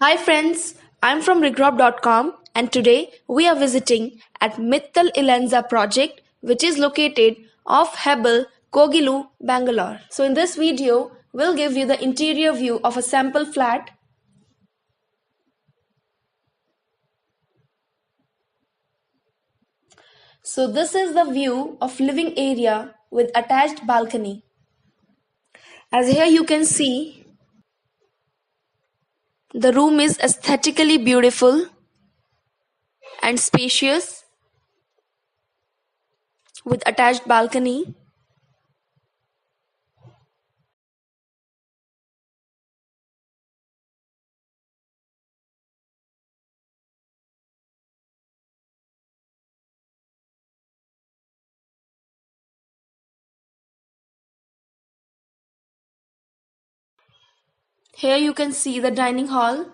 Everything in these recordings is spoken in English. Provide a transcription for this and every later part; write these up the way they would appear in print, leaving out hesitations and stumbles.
Hi friends, I'm from Regrob.com and today we are visiting at Mittal Elanza project which is located off Hebbal, Kogilu, Bangalore. So in this video, we'll give you the interior view of a sample flat. So this is the view of living area with attached balcony. As here you can see, the room is aesthetically beautiful and spacious with attached balcony. Here you can see the dining hall.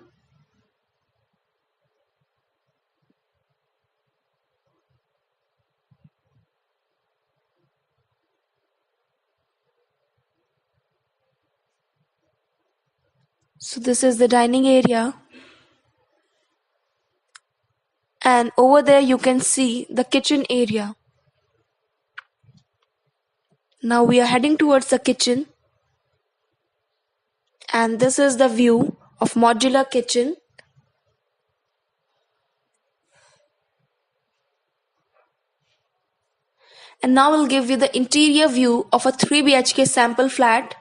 So this is the dining area. And over there you can see the kitchen area. Now we are heading towards the kitchen. And this is the view of modular kitchen. And now we'll give you the interior view of a 3 BHK sample flat.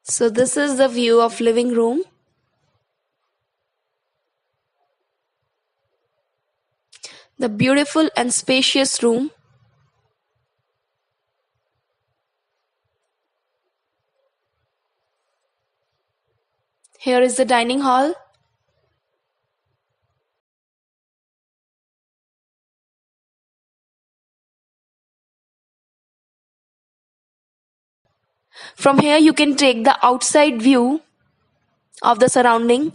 So this is the view of living room. The beautiful and spacious room. Here is the dining hall. From here you can take the outside view of the surrounding.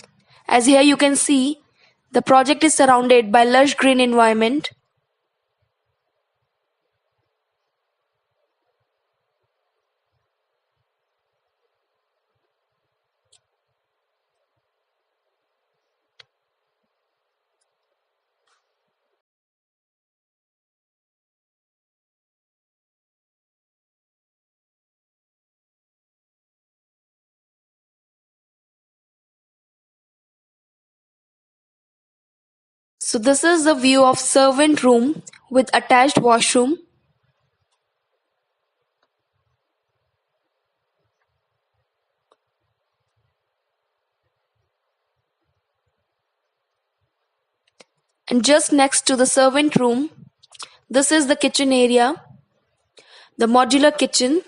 As here you can see, the project is surrounded by lush green environment. So this is the view of servant room with attached washroom. And just next to the servant room, this is the kitchen area, the modular kitchen.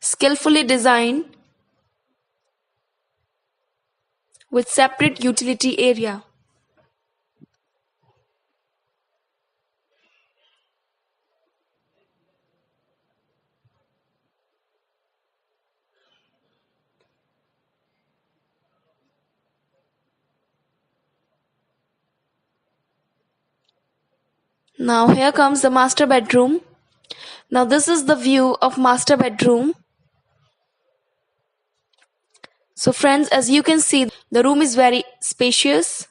Skillfully designed with separate utility area. Now here comes the master bedroom. Now this is the view of master bedroom. So friends, as you can see, the room is very spacious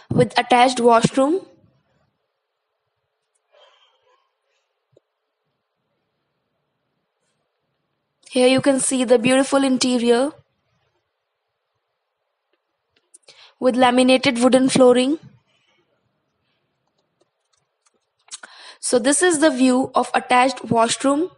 with attached washroom. Here you can see the beautiful interior with laminated wooden flooring. So this is the view of attached washroom.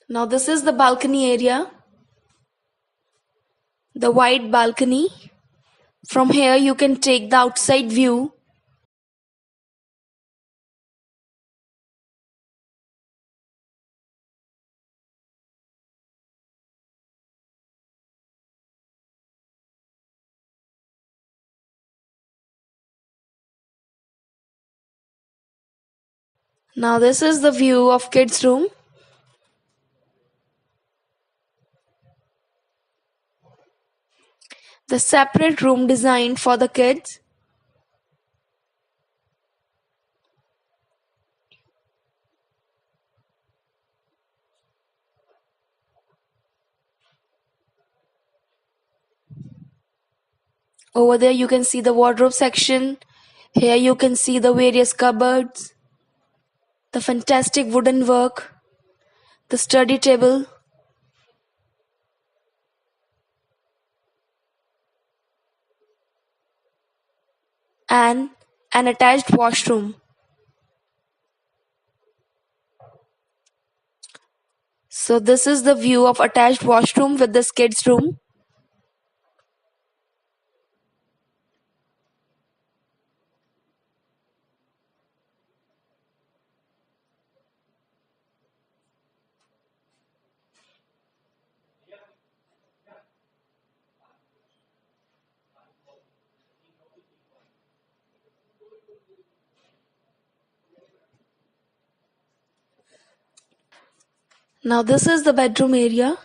Now this is the balcony area, the wide balcony. From here you can take the outside view. Now this is the view of kids' room. The separate room designed for the kids. Over there you can see the wardrobe section. Here you can see the various cupboards, the fantastic wooden work, the study table, and an attached washroom. So this is the view of attached washroom with this kids room. Now this is the bedroom area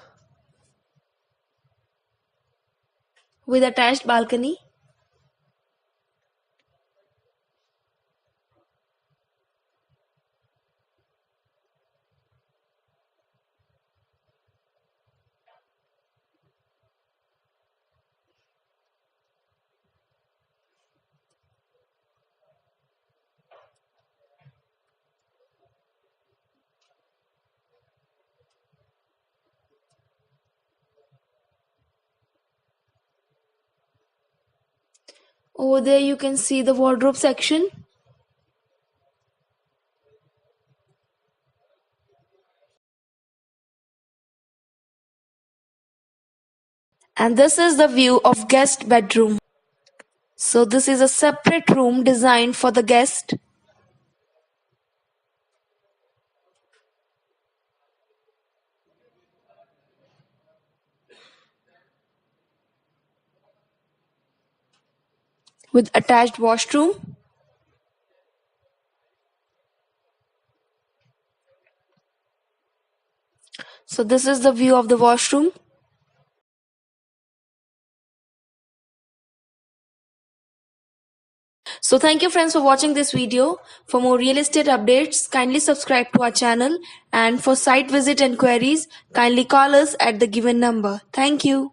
with attached balcony. Over there you can see the wardrobe section. And this is the view of guest bedroom. So this is a separate room designed for the guest. With attached washroom. So this is the view of the washroom. So thank you friends for watching this video. For more real estate updates, kindly subscribe to our channel, and for site visit enquiries, kindly call us at the given number. Thank you.